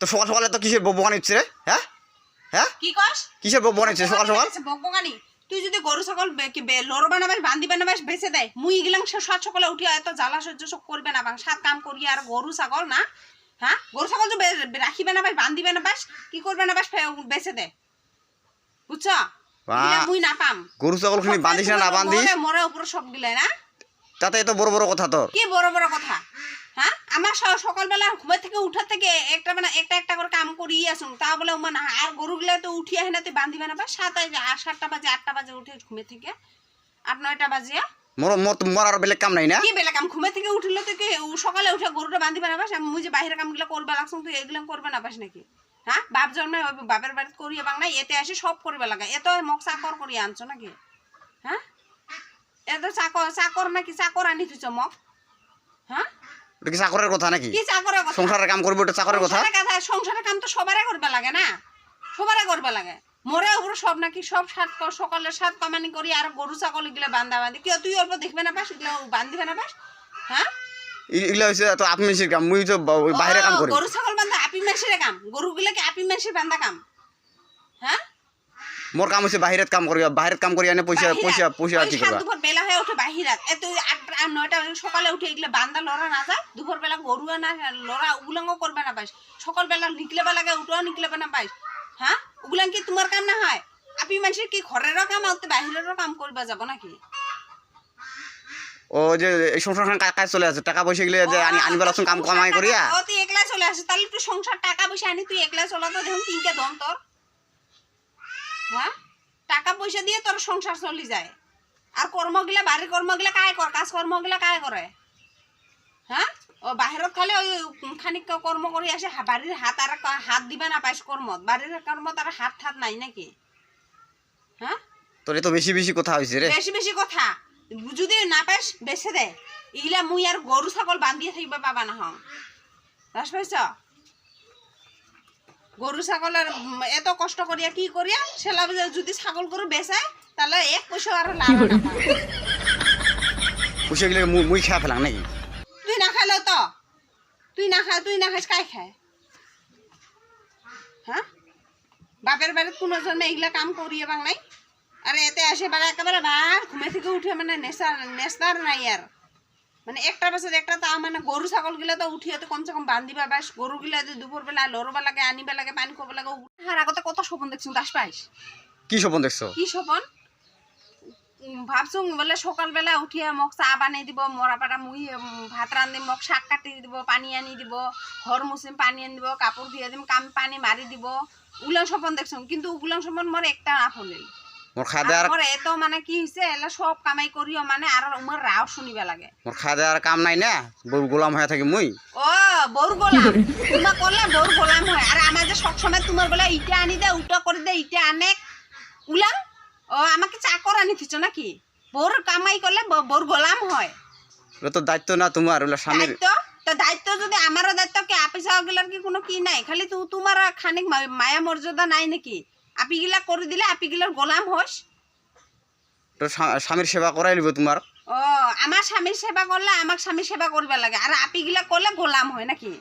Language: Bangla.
তো সকাল সকালে তো কিসের বকবকানি হচ্ছে রে? হ্যাঁ হ্যাঁ কি কস? কিসের বকবকানি হচ্ছে সকাল সকাল? বকবকানি তুই যদি গরু ছাগল লড় বানাবাস বান্দি বানাবাস বেঁচে দেয় মুই গেলাম সাত সকালে উঠি এত জ্বালা সহ্য সব করবে না বাং সাত কাম করি আর গরু ছাগল না হ্যাঁ গরু ছাগল তো রাখিবে না বাস বান্দিবে না বাস কি করবে না বাস বেঁচে দেয় বুঝছ? মুই না পাম গরু ছাগল খানি বান্ধিস না বান্ধিস মরে উপরে সব গিলে না তাতে এত বড় বড় কথা তোর? কি বড় বড় কথা? হ্যাঁ আমার সকালবেলা ঘুমের থেকে উঠার থেকে একটা মানে একটা করে কাম করি আসুন তা বলে মানে আর গরুগুলা তো উঠিয়ে হেনা তুই বান্ধিবে না বা 7টা বাজে 8টা বাজে উঠে ঘুমের থেকে 8-9টা বাজে মরার বেলে কাম নাই না? কি বেলা কাম ঘুমের থেকে উঠলে তুই কি সকালে উঠে গরুটা বান্ধিবে না বাস মুই যে বাইরের কামগুলো করবে লাগছুন তুই এগুলো করবে না বাস নাকি? হ্যাঁ বাপ জন্মে বাপের বাড়িতে করিয়ে বাং না এতে আসে সব করবে লাগা এত মগ চাকর করিয়ে আনছো নাকি? হ্যাঁ এত চাকর নাকি চাকর আনি তুই মগ? হ্যাঁ ওটা কি চাকরের কথা নাকি? কি চাকরের কথা? সংসারের কাম করবে ওটা চাকরের কথা? সংসারের কাম তো সবারই করবে লাগে না, সবারই করবে লাগে। মরে উপরে সব নাকি সব সকালে 7 কামানি করি আর গরু ছাগল এগুলো বান্ধি কি তুই অল্প দেখবে না পাস এগুলো বান্ধিবে না পাস? হ্যাঁ এগুলো হচ্ছে তো আপনি মেশির কাম মুই তো বাইরে কাম করি। গরু ছাগল বান্ধা আপি মেশির কাম গরুগুলো কি আপি মেশির বান্ধা কাম? হ্যাঁ মোর কাম হচ্ছে বাইরের কাম করি বাইরের কাম করি এনে পয়সা কি করবা? দুপুর বেলা হয়ে উঠে বাহিরাত এত 8-9টা সকালে উঠে এগুলো বান্ধা লড়া না যায় দুপুর বেলা গরু না লড়া উগুলাঙ্গ করবে না পাইস সকাল বেলা নিকলে বেলাকে উঠেও নিকলে না পাইস। হ্যাঁ ওগুলান কি তোমার কাম না হয়? আপনি মানুষের কি ঘরেরও কাম আর বাহিরেরও কাম করবা যাব নাকি? ও যে এই সংসার কাজ চলে আছে টাকা পয়সা গেলে যে আনিবার আসুন কাম কামাই করিয়া ও তুই একলা চলে আসে তাহলে তুই সংসার টাকা পয়সা আনি তুই একলা চলা তো দেখুন তিনটা দম তোর। হ্যাঁ টাকা পয়সা দিয়ে তোর সংসার চলি যায় আর কর্মগুলা বাড়ির কর্মগুলা কায় কর কাজ কর্মগুলা কায় করে? হ্যাঁ ও বাহিরত খালি ওই খানিক কর্ম করে আসে বাড়ির হাত দিবে না পাইস কর্মত বাড়ির কর্ম তার হাত নাই নাকি? হ্যাঁ তোর তো বেশি বেশি কথা হয়েছে রে। বেশি কথা যদি না পাইস বেছে দে এগুলা মুই আর গরু ছাগল বান্ধিয়ে থাকবে পাবা না হং বুঝ পাইছ? গরু ছাগলের এত কষ্ট করিয়া কি করিয়া সেলা যদি ছাগল গরু বেচায় তাহলে 1 পয়সা আর লাভ না পয়সা গেলে মুই খেয়ে ফেলাম নাকি? তুই না খাইলে তো তুই না খাইস কাই খায়? হ্যাঁ বাপের বাড়িতে কোনো জন্মে এগুলা কাম করিয়ে বাং নাই আর এতে আসে বাড়া একেবারে ঘুমে থেকে উঠে মানে নেশার নাই আর মানে একটা বছর একটা তা মানে গরু ছাগল গিলা তো উঠিয়ে তো কমসে কম বান্ধিবা বাস গরু গিলা দুপুর বেলা লড়বা লাগে আনিবা লাগে পানি খাবো লাগে আর আগতে কত স্বপন দেখছো দাস পাইস? কি স্বপন দেখছো? কি স্বপন ভাবছো বলে সকালবেলা উঠিয়ে মোক চা বানিয়ে দিব মরা পাটা মুই ভাত রান্ধি মোক শাক কাটি দিব পানি আনি দিব ঘর মুসিম পানি আনি দিব কাপড় দিয়ে দিম কাম পানি মারি দিব উলান স্বপন দেখছো কিন্তু উলান স্বপন মোর একটা না হলে মোর খাদার মোর এত মানে কি হইছে এলা সব কামাই করিও মানে আর উমর রাও শুনিবা লাগে মোর খাদার কাম নাই না বউ গোলাম হয়ে থাকি মুই। ও বউর গোলাম তোমার করলে বউর গোলাম হয় আর আমার যে সব সময় তোমার বলে ইটা আনি দে উটা করে দে ইটা আনে উলাম ও আমাকে চাকর আনি দিছো নাকি? বউর কামাই করলে বউর গোলাম হয় ওটা তো দায়িত্ব না তোমার ওলা স্বামীর দায়িত্ব যদি আমারও দায়িত্ব কি আপি চাওয়াগুলার কি কোনো কি নাই খালি তোমার খানিক মায়া মর্যাদা নাই নাকি? আপি গিলা করে দিলে আপি গিলার গোলাম হস তো স্বামীর সেবা করাই লিব তোমার। ও আমার স্বামীর সেবা করলে আমার স্বামীর সেবা করবে লাগে আর আপি গিলা করলে গোলাম হয় নাকি?